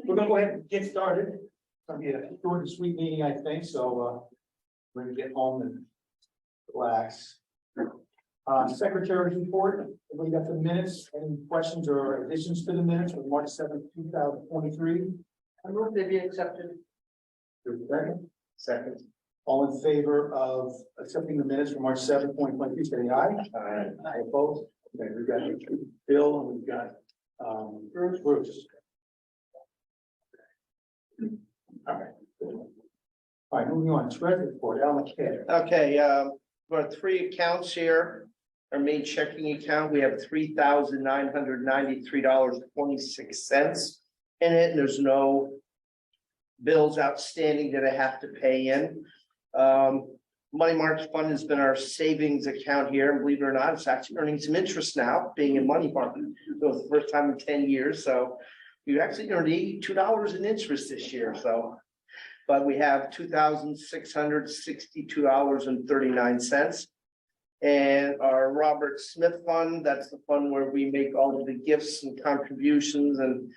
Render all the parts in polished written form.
We're gonna go ahead and get started. It's gonna be a short and sweet meeting, I think, so we're gonna get home and relax. Secretary's report, we got the minutes, any questions or additions to the minutes from March 7th, 2023? I move they be accepted. Second. Second. All in favor of accepting the minutes from March 7th, 2023, say aye. Aye. Aye, opposed? Okay, we've got Bill and we've got Bruce. All right, moving on, treasury report, Alan McKay. Okay, we have three accounts here. Our main checking account, we have $3,993.26 in it, and there's no bills outstanding that I have to pay in. Money market fund has been our savings account here, and believe it or not, it's actually earning some interest now, being in money market. So it's the first time in 10 years, so we actually earned $82 in interest this year, so. But we have $2,662.39. And our Robert Smith Fund, that's the fund where we make all of the gifts and contributions and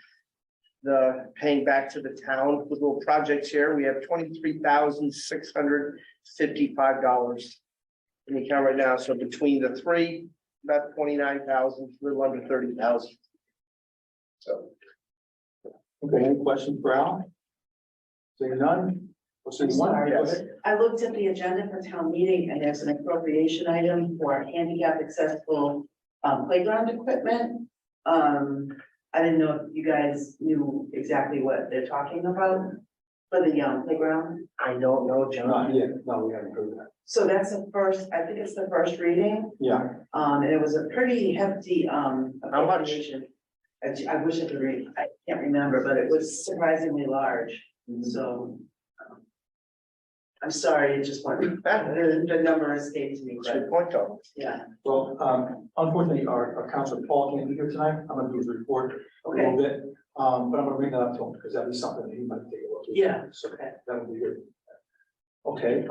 the paying back to the town with little projects here. We have $23,655 in the account right now. So between the three, about 29,000, a little under 30,000. So. Okay, any questions for Al? Seeing none? I'm sorry. Yes. I looked at the agenda for town meeting and there's an appropriation item for handicap accessible playground equipment. I didn't know if you guys knew exactly what they're talking about for the playground. I don't know, John. Not yet, no, we haven't heard that. So that's the first, I think it's the first reading. Yeah, And it was a pretty hefty How much? appropriation. I wish I could read, I can't remember, but it was surprisingly large. So I'm sorry, it just went, the number escaped me, That's a but good point, though. yeah, well, unfortunately, our counselor Paul can't be here tonight. I'm gonna do his report a okay, little bit. But I'm gonna bring that up to him because that is something that he might take a look at. Yeah. So that would be good. Okay,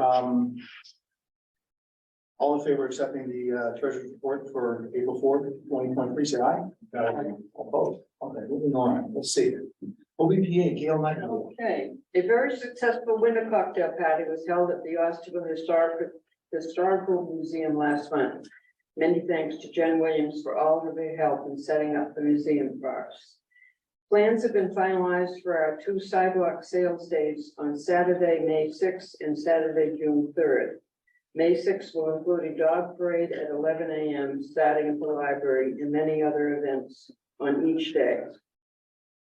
all in favor of accepting the treasurer's report for April 4th, 2023, say aye. Aye. Opposed? Okay, moving on, let's see. OBPA, Gail Knightley. Okay, a very successful winter cocktail party was held at the Osterville Historical Museum last month. Many thanks to Jen Williams for all of her help in setting up the museum for us. Plans have been finalized for our 2 sidewalk sales days on Saturday, May 6th and Saturday, June 3rd. May 6th will include a dog parade at 11 a.m. starting at the library and many other events on each day.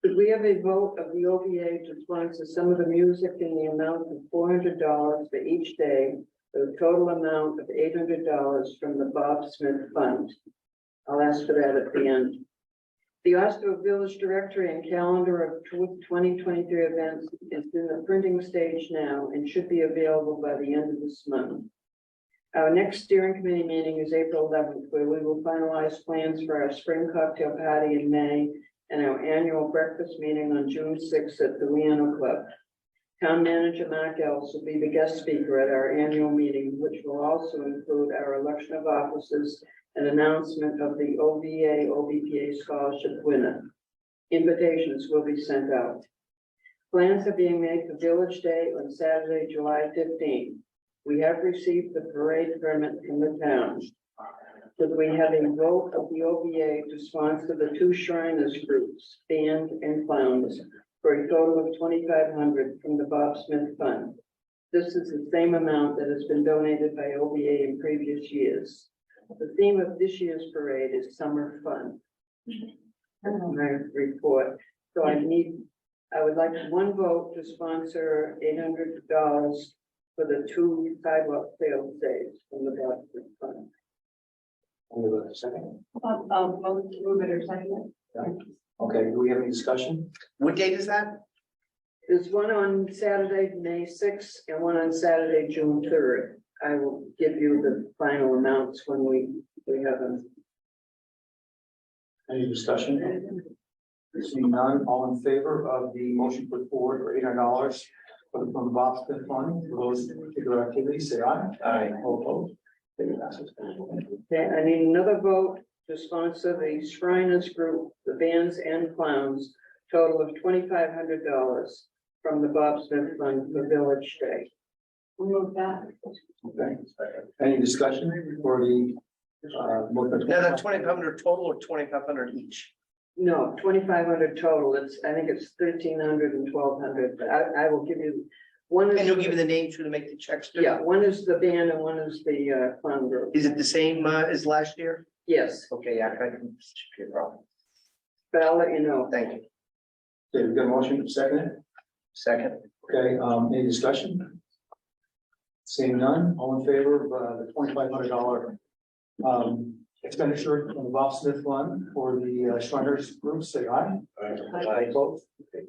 Could we have a vote of the OVA to sponsor some of the music in the amount of $400 for each day, for a total amount of $800 from the Bob Smith Fund? I'll ask for that at the end. The Osterville Village Directory and calendar of 2023 events is in the printing stage now and should be available by the end of this month. Our next steering committee meeting is April 11th, where we will finalize plans for our spring cocktail party in May and our annual breakfast meeting on June 6th at the Leano Club. Town Manager Mark Ellis will be the guest speaker at our annual meeting, which will also include our election of officers and announcement of the OVA-OBPA scholarship winner. Invitations will be sent out. Plans are being made for Village Day on Saturday, July 15th. We have received the parade permit from the town. That we have a vote of the OVA to sponsor the 2 Shriners groups, band and clowns, for a total of $2,500 from the Bob Smith Fund. This is the same amount that has been donated by OVA in previous years. The theme of this year's parade is summer fun. My report. So I would like 1 vote to sponsor $800 for the 2 sidewalk sales days from the Bob Smith Fund. Only a second. move it or second. Okay, do we have any discussion? What date is that? There's one on Saturday, May 6th, and one on Saturday, June 3rd. I will give you the final amounts when we have them. Any discussion? Seeing none, all in favor of the motion put forward for $800 from the Bob Smith Fund for those particular activities, say aye. Aye. All opposed? Okay, I need another vote to sponsor the Shriners group, the bands and clowns, total of $2,500 from the Bob Smith Fund for Village Day. Move that. Okay. Any discussion for the, motion? Now, that 2,500 total or 2,500 each? No, 2,500 total. I think it's 1,300 and 1,200, but I will give you, one And you'll is, give me the names who to make the checks to? yeah, one is the band and one is the fund group. Is it the same as last year? Yes, Okay, yeah, I can, should be a problem. but I'll let you know. Thank you. Okay, we've got a motion, second. Second. Okay, any discussion? Seeing none, all in favor of the $2,500 expenditure from the Bob Smith Fund for the Shriners group, say aye. Aye. Both. Okay.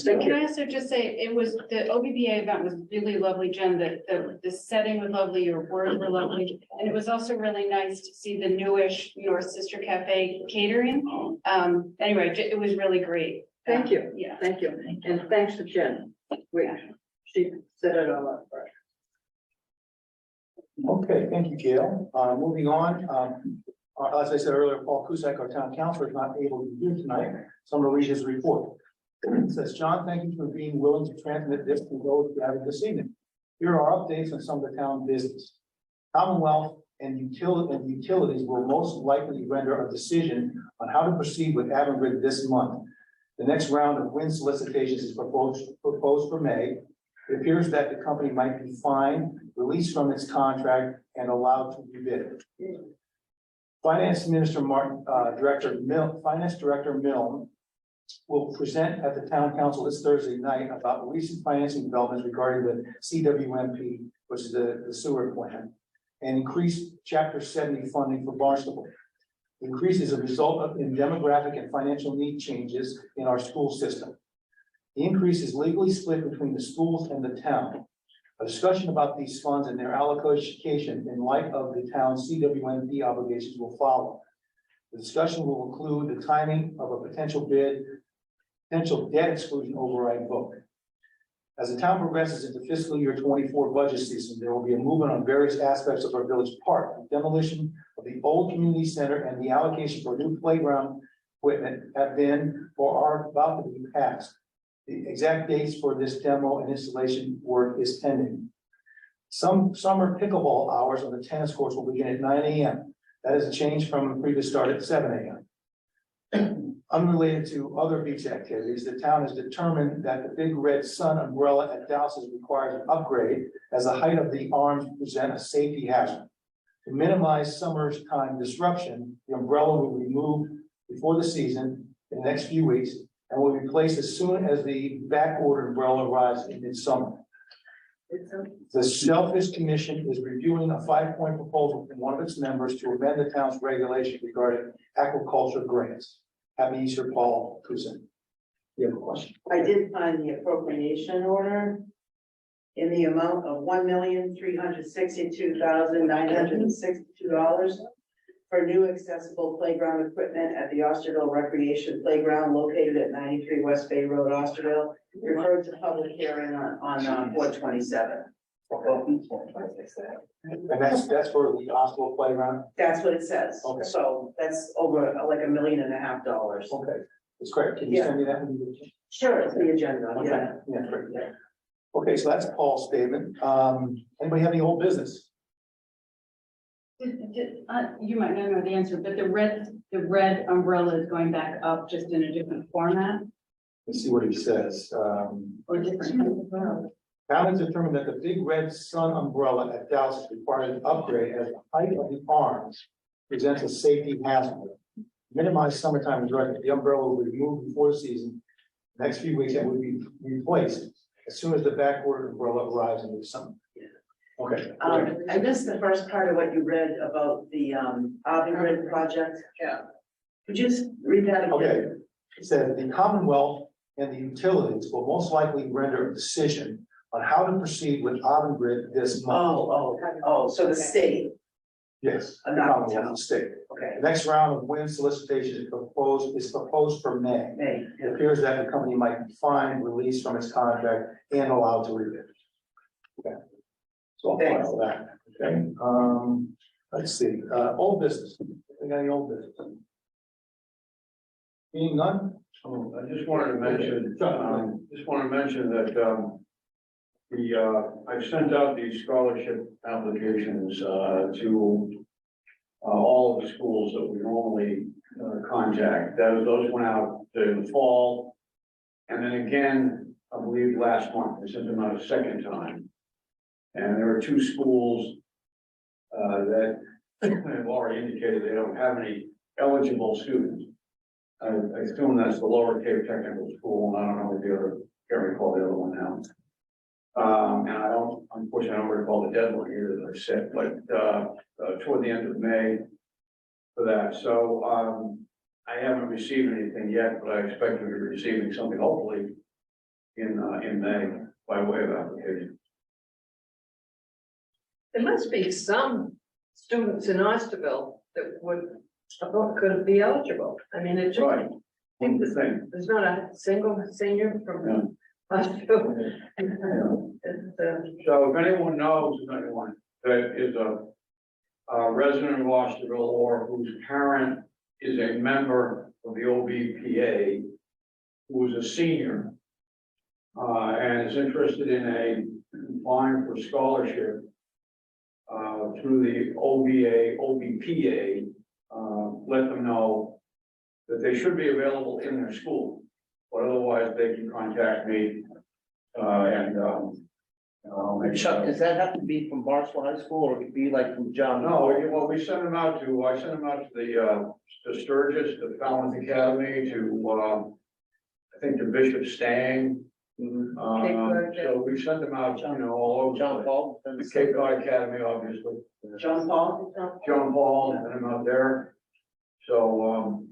Thank Can I also just say, it was, the OBBA event was really lovely, Jen, the setting was lovely, your words were lovely. And it was also really nice to see the newish North Sister Cafe catering. Anyway, it was really great. Thank you. Yeah. Thank you. And thanks to Jen. Wait, she set it all up for us. Okay, thank you, Gail. Moving on, as I said earlier, Paul Cusack, our town councilor, is not able to be here tonight, so I'm going to read his report. It says, John, thank you for being willing to transmit this to those who have it this evening. Here are updates on some of the town business. Commonwealth and utilities will most likely render a decision on how to proceed with Avangrid this month. The next round of wind solicitations is proposed for May. It appears that the company might be fined, released from its contract, and allowed to rebid. Finance Director Milne will present at the town council this Thursday night about recent financing developments regarding the CWMP, which is the sewer plant, and increased Chapter 70 funding for Barnstable. The increase is a result in demographic and financial need changes in our school system. The increase is legally split between the schools and the town. A discussion about these funds and their allocation in light of the town's CWMP obligations will follow. The discussion will include the timing of a potential debt exclusion override vote. As the town progresses into fiscal year 24 budget season, there will be a movement on various aspects of our village park. The demolition of the old community center and the allocation for new playground equipment have been or are about to be passed. The exact dates for this demo and installation work is pending. Some summer pickleball hours on the tennis courts will begin at 9 a.m. That is a change from the previous start at 7 a.m. Unrelated to other beach activities, the town has determined that the Big Red Sun umbrella at Dows's requires an upgrade as the height of the arms present a safety hazard. To minimize summertime disruption, the umbrella will be removed before the season in the next few weeks and will be replaced as soon as the back order umbrella arrives in midsummer. The Shellfish Commission is reviewing a 5-point proposal from one of its members to amend the town's regulation regarding aquaculture grants. Happy Easter, Paul Cusack. You have a question? I did find the appropriation order in the amount of $1,362,962 for new accessible playground equipment at the Osterville Recreation Playground located at 93 West Bay Road, Osterville, referred to public hearing on 4/27. And that's for the hospital playground? That's what it says. Okay. So that's over like $1.5 million. Okay, that's great. Can you send me that? When you get- Sure, it's the agenda, Okay, yeah. yeah, great. Okay, so that's Paul's statement. Anybody have any old business? You might not know the answer, but the red umbrella is going back up just in a different format Let's see what he says. or different. Town has determined that the Big Red Sun umbrella at Dallas requires an upgrade as the height of the arms presents a safety hazard. Minimize summertime disruption. The umbrella will be removed before the season. Next few weeks, it will be replaced as soon as the back order umbrella arrives in the summer. Okay. I missed the first part of what you read about the Avangrid project. Yeah. Could you just read that again? Okay, it says the Commonwealth and the utilities will most likely render a decision on how to proceed with Avangrid this month. So the state, Yes, the Not the Commonwealth town. and state. okay, The next round of wind solicitation is proposed for May. May. It appears that the company might be fined, released from its contract, and allowed to rebid. Okay. So I'll Thanks. file that, okay? Let's see, old business. We got any old business? Being none? I just wanted to mention, that, I've sent out these scholarship applications, to all of the schools that we normally, contact. Those went out in the fall. And then again, I believe last month, I sent them out a second time. And there are two schools, that have already indicated they don't have any eligible students. I assume that's the Lower Cape Technical School, and I don't know what the other, can't recall the other one now. And I don't, unfortunately, I don't recall the deadline either that I set, but, toward the end of May for that. So, I haven't received anything yet, but I expect to be receiving something hopefully in May by way of application. There must be some students in Osterville that could be eligible. I mean, it just, Right. One thing. there's not a single senior from Osterville. So if anyone knows of anyone that is a resident of Osterville or whose parent is a member of the OBPA, who is a senior, and is interested in applying for scholarship, through the OBPA, let them know that they should be available in their school, but otherwise they can contact me, I'll make Chuck, sure. does that have to be from Barnstable High School or it could be like from John? No, well, we sent them out to, I sent them out to to Sturgis, to Falmouth Academy, to, I think to Bishop Stang. So we sent them out, all over. John Paul? The Cape Cod Academy, obviously. John Paul? John Paul, sent them out there. So,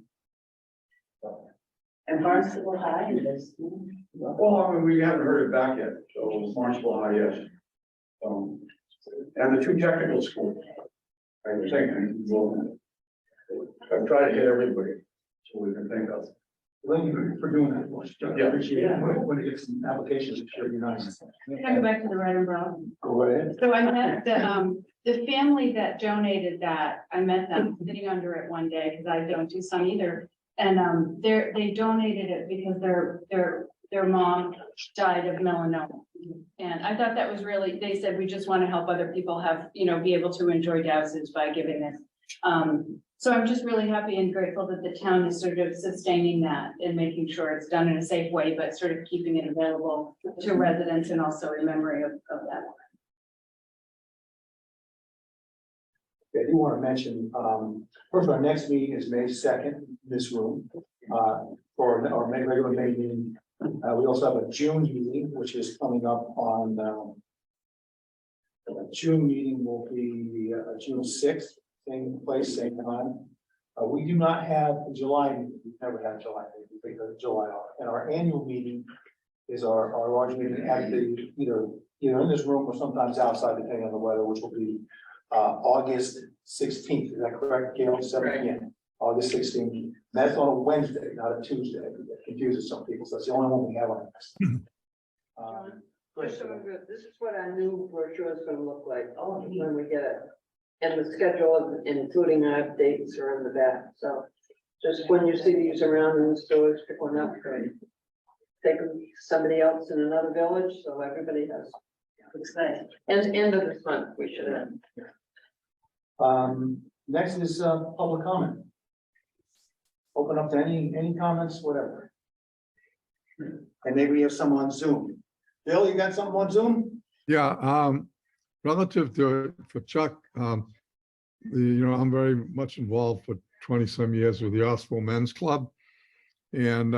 And Barnstable High is. well, I mean, we haven't heard it back yet, so Barnstable High, yes. And the two technical schools. I was thinking, well, I've tried to hit everybody, so we can think of. Thank you for doing that. Chuck. I Yeah. appreciate it. When you get some applications, it should be nice. Can I go back to the red umbrella? Go right ahead. So I met the family that donated that, I met them sitting under it one day, because I don't do some either. And they donated it because their mom died of melanoma. And I thought that was really, they said, we just want to help other people have, be able to enjoy dowses by giving this. So I'm just really happy and grateful that the town is sort of sustaining that and making sure it's done in a safe way, but sort of keeping it available to residents and also in memory of that. I do want to mention, first, our next meeting is May 2nd, in this room, for our regular May meeting. We also have a June meeting, which is coming up on, the June meeting will be June 6th, same place, same time. We do not have a July meeting. We've never had July meeting, we take July off. And our annual meeting is our large meeting at the, either in this room or sometimes outside, depending on the weather, which will be August 16th, is that correct, Gail? 7 p.m. August 16th. That's on a Wednesday, not a Tuesday. It confuses some people, so that's the only one we have on this. Just so good. This is what our new brochure is gonna look like, when we get it. And the schedule, including our dates are in the back, so just when you see these around in the stores, pick one up, right? Take them to somebody else in another village, so everybody has. Looks nice. And end of this month, we should have. Next is public comment. Open up to any comments, whatever. And maybe we have some on Zoom. Bill, you got something on Zoom? Yeah, relative to, for Chuck, I'm very much involved for 20-some years with the Osterville Men's Club. And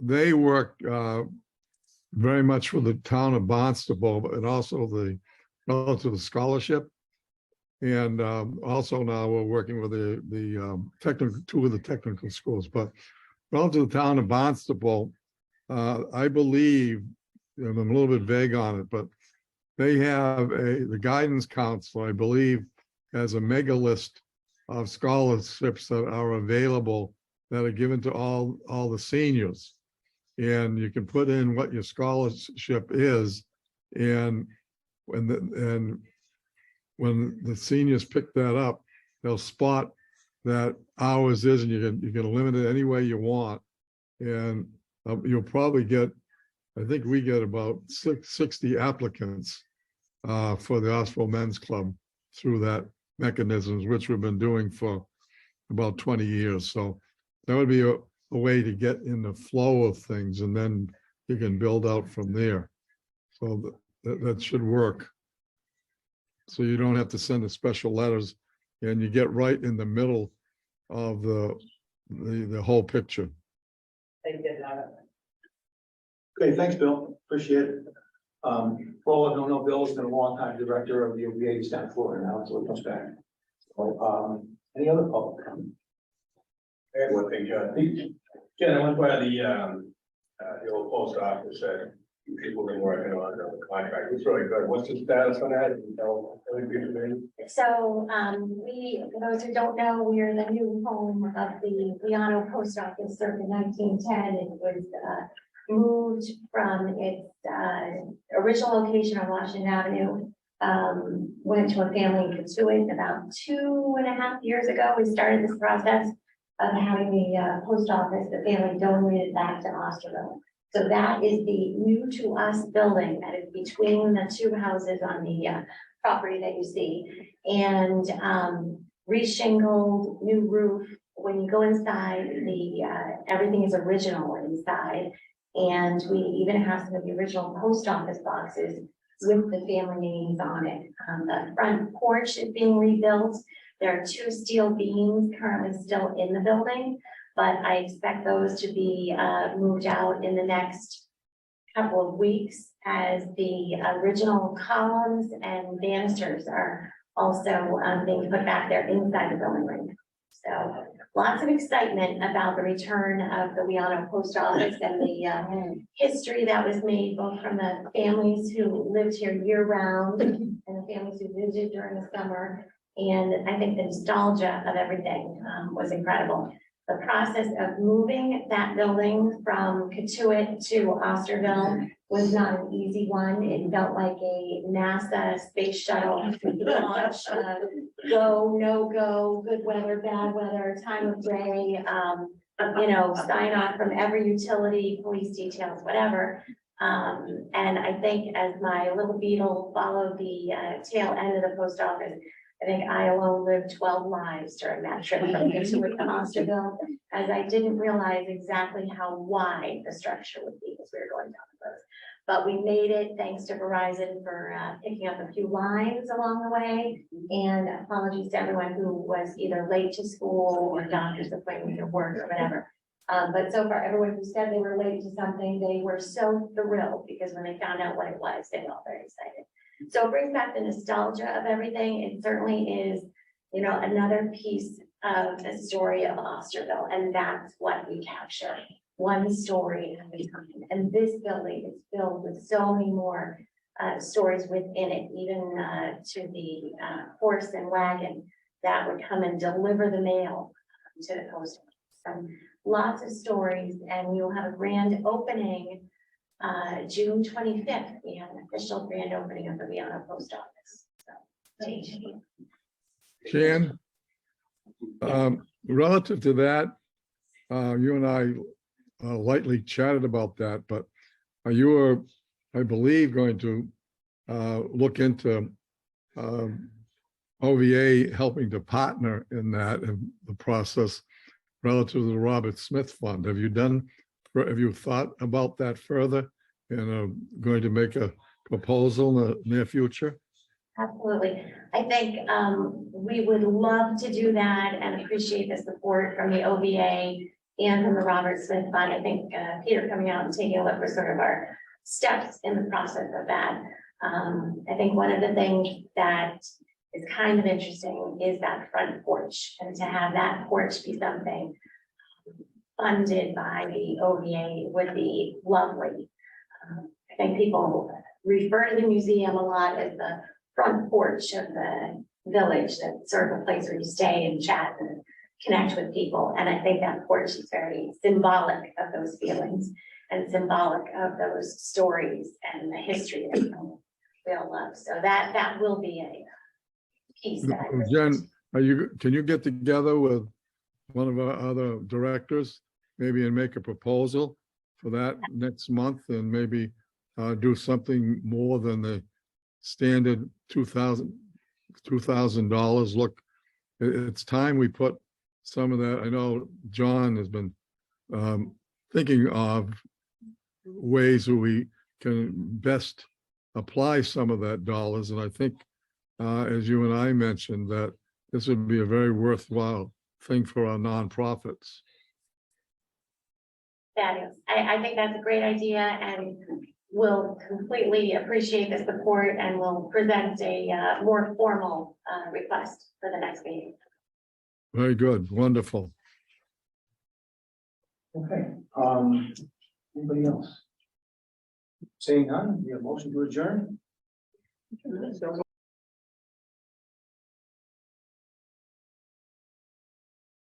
they work very much for the town of Barnstable, and also relative to the scholarship. And also now we're working with the technical, two of the technical schools, but relative to the town of Barnstable, I believe, and I'm a little bit vague on it, but they have the guidance council, I believe, has a mega list of scholarships that are available that are given to all the seniors. And you can put in what your scholarship is, and when the seniors pick that up, they'll spot that ours is, and you can limit it any way you want. And you'll probably get, I think we get about 60 applicants for the Osterville Men's Club through that mechanisms, which we've been doing for about 20 years. So that would be a way to get in the flow of things, and then you can build out from there. So that should work. So you don't have to send the special letters, and you get right in the middle of the whole picture. Thank you. Okay, thanks, Bill. Appreciate it. For all I don't know, Bill has been a longtime director of the OVA. He's down in Florida now, so he comes back. So, any other public comment? I had one thing, John. Jen, I went by the old post office that people have been working on the contract. It's really good. What's the status on that? Can you tell everybody? So, for those who don't know, we are the new home of the Liano Post Office circa 1910. It was, moved from its, original location on Washington Avenue. Went to a family in Katuitt about 2.5 years ago. We started this process of having the, post office, the family donated back to Osterville. So that is the new to us building that is between the two houses on the property that you see. And reshingled, new roof. When you go inside, everything is original inside. And we even have some of the original post office boxes with the family names on it. The front porch is being rebuilt. There are 2 steel beams currently still in the building, but I expect those to be moved out in the next couple of weeks, as the original columns and banisters are also being put back there inside the building right now. So lots of excitement about the return of the Liano Post Office and the history that was made both from the families who lived here year round and the families who visited during the summer. And I think the nostalgia of everything was incredible. The process of moving that building from Katuitt to Osterville was not an easy one. It felt like a NASA space shuttle launch, go, no go, good weather, bad weather, time of day, sign off from every utility, police details, whatever. And I think as my little beetle followed the tail end of the post office, I think I alone lived 12 lives during that trip from Katuitt to Osterville, as I didn't realize exactly how wide the structure would be as we were going down the road. But we made it, thanks to Verizon for picking up a few lines along the way. And apologies to everyone who was either late to school or doctor's appointments or work or whatever. But so far, everyone who said they were late to something, they were so thrilled, because when they found out what it was, they got very excited. So it brings back the nostalgia of everything. It certainly is, another piece of the story of Osterville, and that's what we capture. One story at a time. And this building is filled with so many more stories within it, even to the horse and wagon that would come and deliver the mail to the post office. So lots of stories, and you'll have a grand opening June 25th. We have an official grand opening of the Liano Post Office. So stay tuned. Jan, relative to that, you and I lightly chatted about that, but you are, I believe, going to look into OVA helping to partner in that, in the process relative to the Robert Smith Fund. Have you thought about that further, and going to make a proposal in the near future? Absolutely. I think we would love to do that and appreciate the support from the OVA and from the Robert Smith Fund. I think Peter coming out and taking a look for sort of our steps in the process of that. I think one of the things that is kind of interesting is that front porch, and to have that porch be something funded by the OVA would be lovely. I think people refer to the museum a lot as the front porch of the village. That's sort of a place where you stay and chat and connect with people. And I think that porch is very symbolic of those feelings and symbolic of those stories and the history that we all love. So that will be a piece that I Jen, can you get together with one of our other directors, maybe and make a proposal for that next month and maybe do something more than the standard $2,000. Look, it's time we put some of that. I know John has been thinking of ways that we can best apply some of that dollars. And I think, as you and I mentioned, that this would be a very worthwhile thing for our nonprofits. That is, I think that's a great idea and we'll completely appreciate the support and we'll present a more formal request for the next meeting. Very good, wonderful. Okay, anybody else? Saying none, we have a motion to adjourn? So